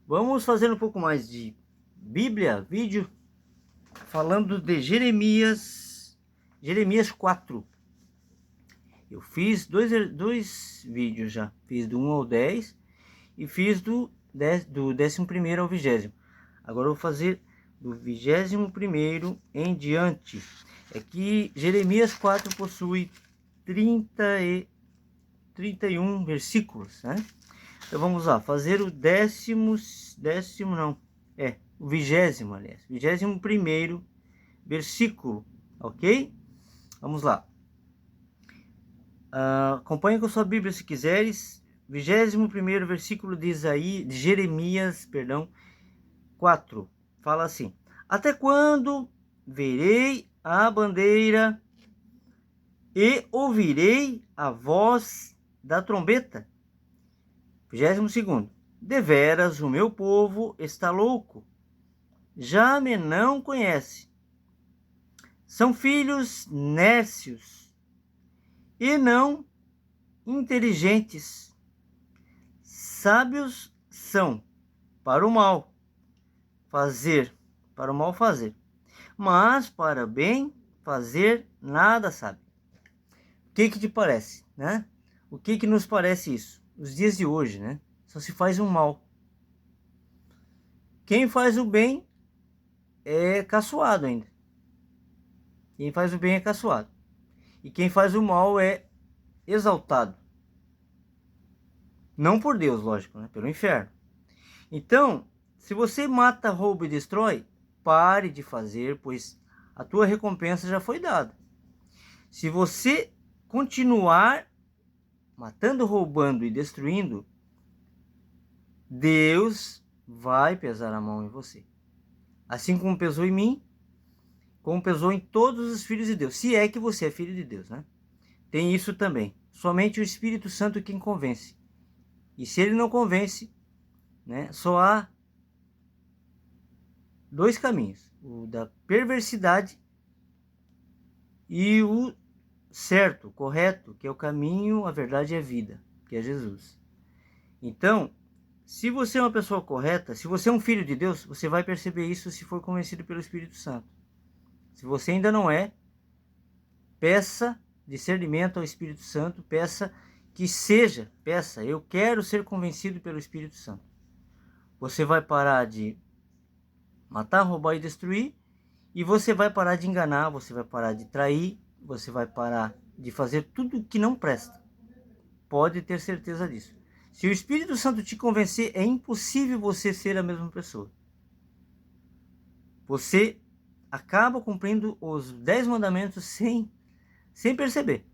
Vamos fazer um pouco mais de Bíblia, vídeo, falando de Jeremias 4. Eu fiz dois vídeos já. Fiz do 1 ao 10 e fiz do 11º ao 20º. Agora eu vou fazer do 21º em diante. É que Jeremias 4 possui 31 versículos, né? Então vamos lá, fazer o 21º versículo, ok? Vamos lá. Acompanhe com sua Bíblia se quiseres. 21º versículo de Jeremias, 4. Fala assim: até quando verei a bandeira e ouvirei a voz da trombeta? 22º. Deveras o meu povo está louco, já me não conhece. São filhos nércios e não inteligentes. Sábios são para o mal fazer, mas para bem fazer nada sabe. O que te parece, né? O que nos parece isso? Os dias de hoje, né? Só se faz o mal. Quem faz o bem é caçoado ainda. Quem faz o bem é caçoado. E quem faz o mal é exaltado. Não por Deus, lógico, né? Pelo inferno. Então, se você mata, rouba e destrói, pare de fazer, pois a tua recompensa já foi dada. Se você continuar matando, roubando e destruindo, Deus vai pesar a mão em você. Assim como pesou em mim, como pesou em todos os filhos de Deus. Se é que você é filho de Deus, né? Tem isso também. Somente o Espírito Santo quem convence. E se ele não convence, né, só há dois caminhos. O da perversidade e o certo, correto, que é o caminho, a verdade e a vida, que é Jesus. Então, se você é uma pessoa correta, se você é um filho de Deus, você vai perceber isso se for convencido pelo Espírito Santo. Se você ainda não é, peça discernimento ao Espírito Santo, peça, eu quero ser convencido pelo Espírito Santo. Você vai parar de matar, roubar e destruir, e você vai parar de enganar, você vai parar de trair, você vai parar de fazer tudo que não presta. Pode ter certeza disso. Se o Espírito Santo te convencer, é impossível você ser a mesma pessoa. Você acaba cumprindo os 10 mandamentos sem perceber.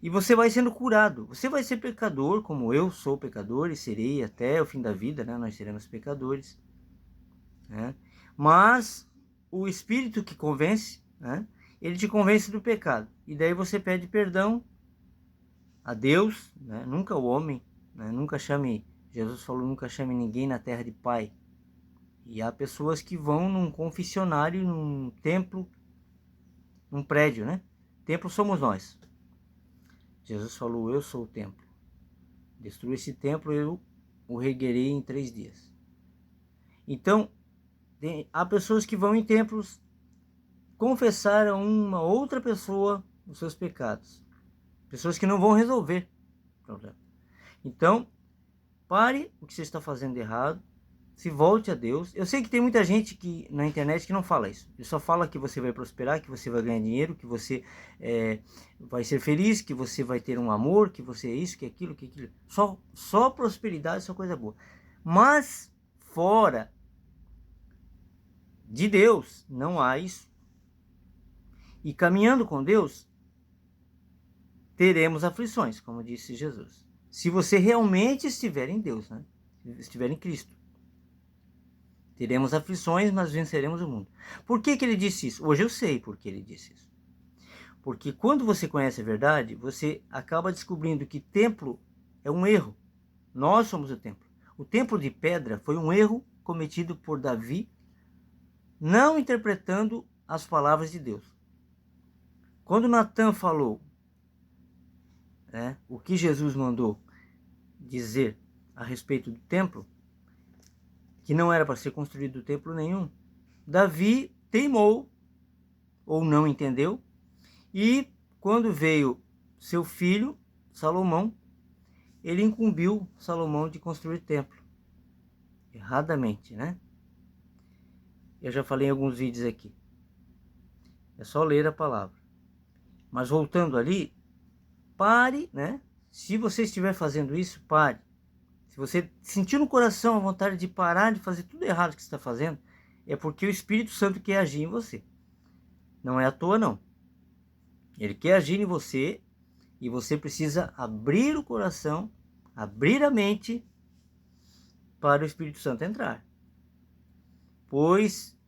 E você vai sendo curado. Você vai ser pecador, como eu sou pecador e serei até o fim da vida, né? Nós seremos pecadores, né? Mas o Espírito que convence, né? Ele te convence do pecado. E daí você pede perdão a Deus, né? Nunca o homem, né? Jesus falou, nunca chame ninguém na terra de pai. E há pessoas que vão num confessionário, num templo, num prédio, né? Templo somos nós. Jesus falou, eu sou o templo. Destrua esse templo, eu o reerguerei em 3 dias. Então, há pessoas que vão em templos confessar a uma outra pessoa os seus pecados. Pessoas que não vão resolver o problema. Então, pare o que você está fazendo de errado, se volte a Deus. Eu sei que tem muita gente que na internet que não fala isso. Ele só fala que você vai prosperar, que você vai ganhar dinheiro, que você vai ser feliz, que você vai ter um amor, que você é isso, que é aquilo, que é aquilo. Só prosperidade, só coisa boa. Mas fora de Deus não há isso. E caminhando com Deus, teremos aflições, como disse Jesus. Se você realmente estiver em Deus, né? Estiver em Cristo. Teremos aflições, mas venceremos o mundo. Por que ele disse isso? Hoje eu sei por que ele disse isso. Porque quando você conhece a verdade, você acaba descobrindo que templo é um erro. Nós somos o templo. O templo de pedra foi um erro cometido por Davi, não interpretando as palavras de Deus. Quando Natan falou, o que Jesus mandou dizer a respeito do templo, que não era para ser construído templo nenhum, Davi teimou, ou não entendeu, e quando veio seu filho, Salomão, ele incumbiu Salomão de construir templo. Erradamente, né? Eu já falei em alguns vídeos aqui. É só ler a palavra. Mas voltando ali, pare, né? Se você estiver fazendo isso, pare. Se você sentir no coração a vontade de parar de fazer tudo errado que você está fazendo, é porque o Espírito Santo quer agir em você. Não é à toa, não. Ele quer agir em você e você precisa abrir o coração, abrir a mente para o Espírito Santo entrar. Pois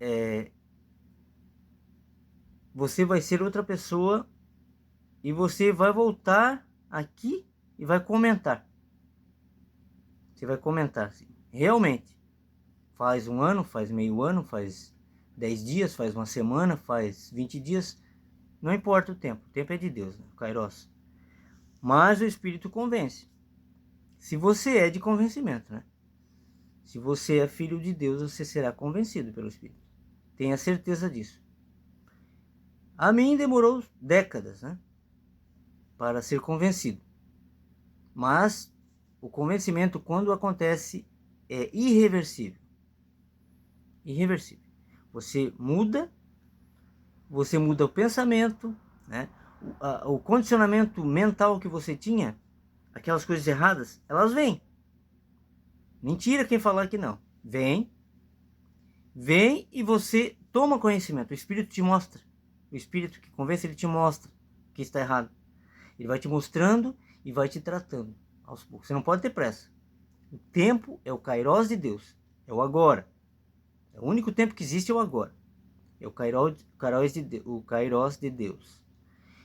você vai ser outra pessoa e você vai voltar aqui e vai comentar. Você vai comentar assim, realmente, faz um ano, faz meio ano, faz 10 dias, faz uma semana, faz 20 dias, não importa o tempo é de Deus, né? Kairos. Mas o Espírito convence. Se você é de convencimento, né? Se você é filho de Deus, você será convencido pelo Espírito. Tenha certeza disso. A mim demorou décadas, né? Para ser convencido. Mas o convencimento, quando acontece, é irreversível. Irreversível. Você muda o pensamento, né? O condicionamento mental que você tinha, aquelas coisas erradas, elas vêm. Mentira quem falar que não. Vem e você toma conhecimento. O Espírito te mostra. O Espírito que convence, ele te mostra que está errado. Ele vai te mostrando e vai te tratando aos poucos. Você não pode ter pressa. O tempo é o Kairos de Deus. É o agora. É o único tempo que existe, é o agora. É o Kairos de Deus.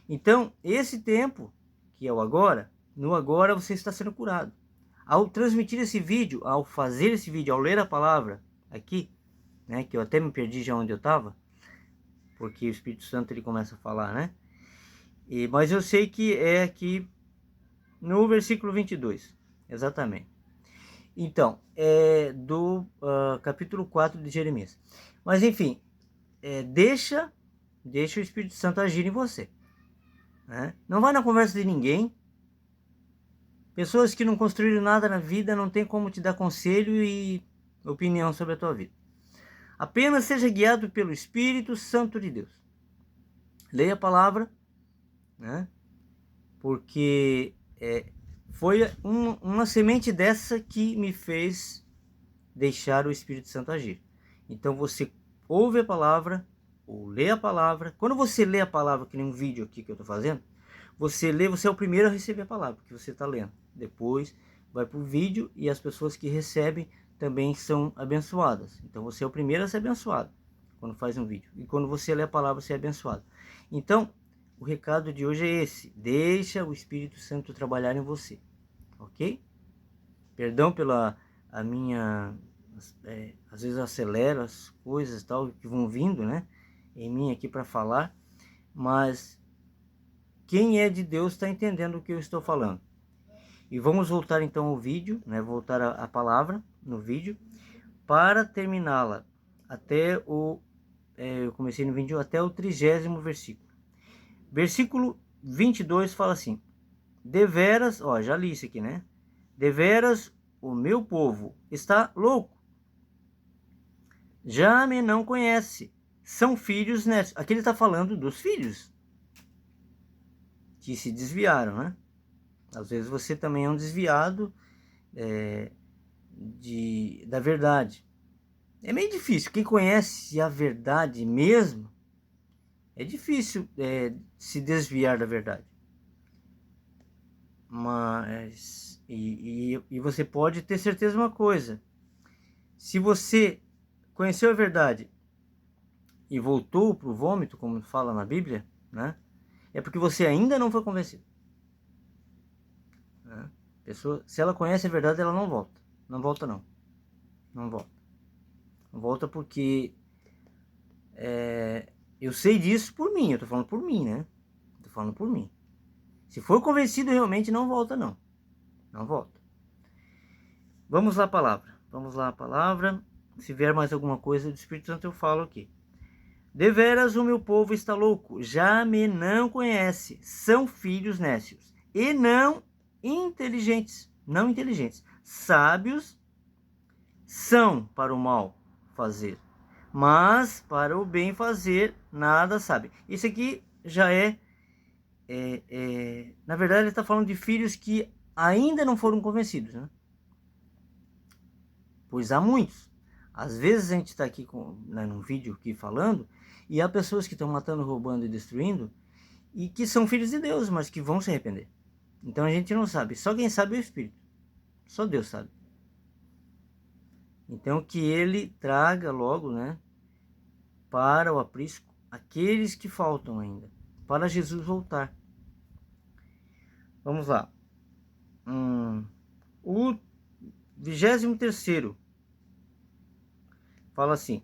Então, esse tempo, que é o agora, no agora você está sendo curado. Ao transmitir esse vídeo, ao fazer esse vídeo, ao ler a palavra aqui, né, que eu até me perdi já onde eu estava, porque o Espírito Santo ele começa a falar, né? Mas eu sei que é aqui no versículo 22, exatamente. Então, é do capítulo 4 de Jeremias. Mas enfim, deixa o Espírito Santo agir em você, né? Não vai na conversa de ninguém. Pessoas que não construíram nada na vida não tem como te dar conselho e opinião sobre a tua vida. Apenas seja guiado pelo Espírito Santo de Deus. Leia a palavra, né? Porque foi uma semente dessa que me fez deixar o Espírito Santo agir. Então você ouve a palavra, ou lê a palavra. Quando você lê a palavra, que nem um vídeo aqui que eu estou fazendo, você lê, você é o primeiro a receber a palavra que você está lendo. Depois vai para o vídeo e as pessoas que recebem também são abençoadas. Então você é o primeiro a ser abençoado quando faz um vídeo. E quando você lê a palavra, você é abençoado. Então, o recado de hoje é esse. Deixa o Espírito Santo trabalhar em você. Ok? Perdão pela a minha... às vezes eu acelero as coisas tal que vão vindo, né? Em mim aqui para falar. Mas quem é de Deus está entendendo o que eu estou falando. E vamos voltar então ao vídeo, né? Voltar a palavra no vídeo, para terminá-la até o... eu comecei no vídeo até o 30º versículo. Versículo 22 fala assim: deveras, ó, já li isso aqui, né? Deveras o meu povo está louco, já me não conhece, são filhos netos. Aqui ele está falando dos filhos que se desviaram, né? Às vezes você também é um desviado da verdade. É meio difícil. Quem conhece a verdade mesmo, é difícil se desviar da verdade. Mas e você pode ter certeza de uma coisa: se você conheceu a verdade e voltou para o vômito, como fala na Bíblia, né? É porque você ainda não foi convencido. Né? Pessoa, se ela conhece a verdade, ela não volta. Não volta não. Não volta. Não volta porque eu sei disso por mim. Eu tô falando por mim, né? Tô falando por mim. Se for convencido, realmente não volta não. Não volta. Vamos lá a palavra. Vamos lá a palavra. Se vier mais alguma coisa do Espírito Santo, eu falo aqui. Deveras o meu povo está louco, já me não conhece. São filhos nécios e não inteligentes. Não inteligentes. Sábios são para o mal fazer, mas para o bem fazer nada sabe. Isso aqui já na verdade ele está falando de filhos que ainda não foram convencidos, né? Pois há muitos. Às vezes a gente está aqui num vídeo aqui falando e há pessoas que estão matando, roubando e destruindo e que são filhos de Deus, mas que vão se arrepender. Então a gente não sabe. Só quem sabe é o Espírito. Só Deus sabe. Então que ele traga logo, né, para o aprisco aqueles que faltam ainda, para Jesus voltar. Vamos lá. O 23º fala assim: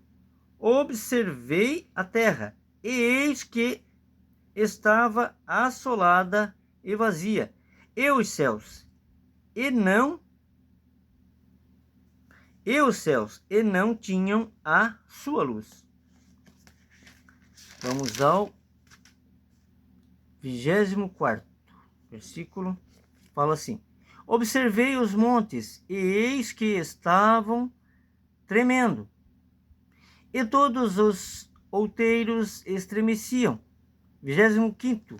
observei a terra, e eis que estava assolada e vazia, e os céus, e não tinham a sua luz. Vamos ao 24º versículo. Fala assim: observei os montes, e eis que estavam tremendo, e todos os outeiros estremeciam. 25º.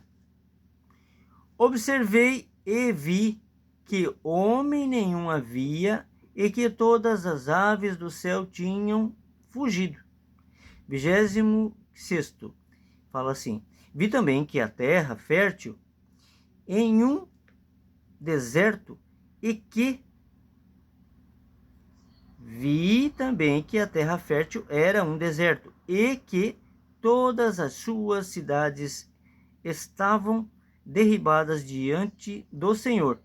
Observei e vi que homem nenhum havia, e que todas as aves do céu tinham fugido. 26º. Fala assim: vi também que a terra fértil em um deserto, e que vi também que a terra fértil era um deserto, e que todas as suas cidades estavam derribadas diante do Senhor,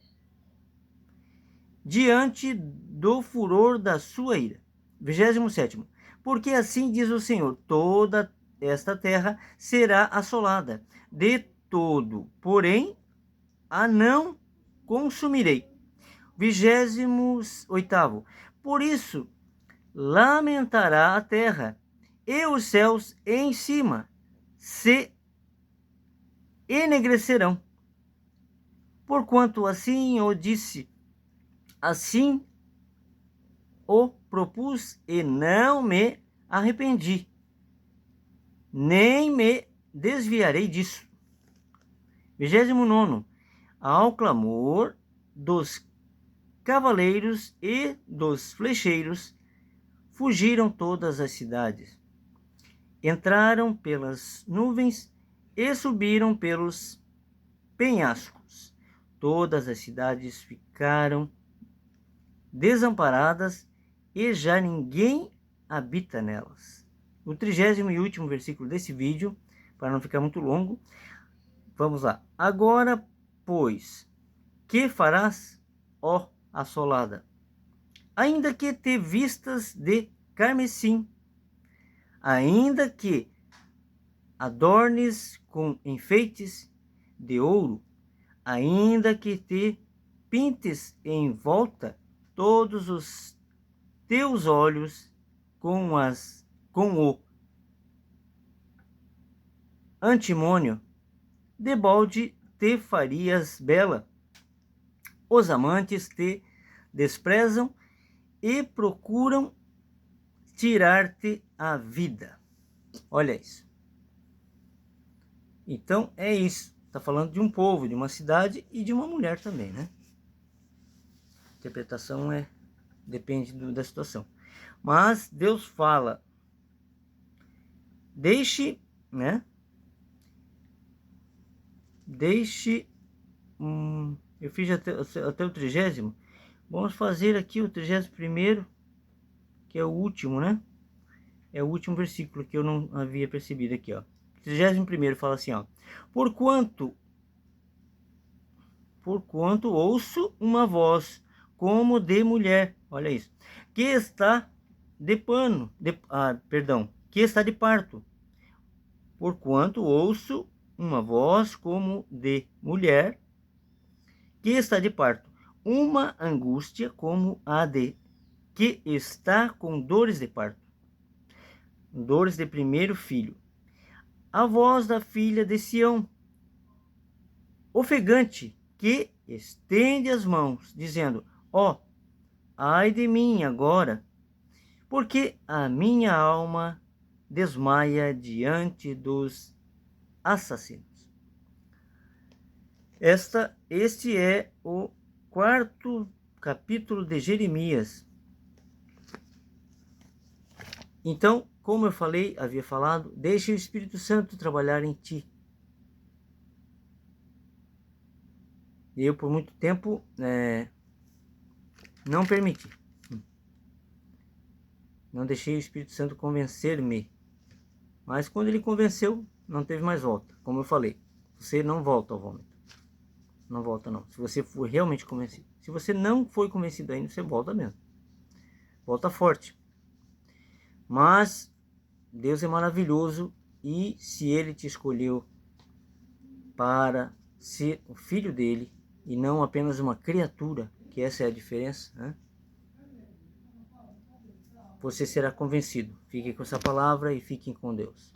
diante do furor da sua ira. 27º. Porque assim diz o Senhor: toda esta terra será assolada de todo, porém a não consumirei. 28º. Por isso lamentará a terra, e os céus em cima se enegrecerão. Porquanto assim o disse, assim o propus, e não me arrependi, nem me desviarei disso. 29º. Ao clamor dos cavaleiros e dos flecheiros, fugiram todas as cidades. Entraram pelas nuvens e subiram pelos penhascos. Todas as cidades ficaram desamparadas, e já ninguém habita nelas. O 30º e último versículo desse vídeo, para não ficar muito longo. Vamos lá. Agora, pois, que farás, ó assolada? Ainda que te vistas de carmesim, ainda que adornes com enfeites de ouro, ainda que te pintes em volta todos os teus olhos com o antimônio, debalde te farias bela. Os amantes te desprezam e procuram tirar-te a vida. Olha isso. Então é isso. Está falando de um povo, de uma cidade e de uma mulher também, né? A interpretação depende da situação. Mas Deus fala: deixe, né? Eu fiz até o 30º. Vamos fazer aqui o 31º, que é o último, né? É o último versículo que eu não havia percebido aqui, ó. 31º fala assim, ó: Porquanto ouço uma voz como de mulher, olha isso, que está que está de parto. Porquanto ouço uma voz como de mulher que está de parto. uma angústia como a de que está com dores de parto, dores de primeiro filho. A voz da filha de Sião, ofegante, que estende as mãos, dizendo: ó, ai de mim agora, porque a minha alma desmaia diante dos assassinos. Este é o 4º capítulo de Jeremias. Então, como eu havia falado, deixe o Espírito Santo trabalhar em ti. Eu, por muito tempo, não permiti. Não deixei o Espírito Santo convencer-me. Mas quando ele convenceu, não teve mais volta. Como eu falei, você não volta ao vômito. Não volta não. Se você for realmente convencido. Se você não foi convencido ainda, você volta mesmo. Volta forte. Mas Deus é maravilhoso, e se Ele te escolheu para ser o filho dele e não apenas uma criatura, que essa é a diferença, né? Você será convencido. Fique com essa palavra e fiquem com Deus.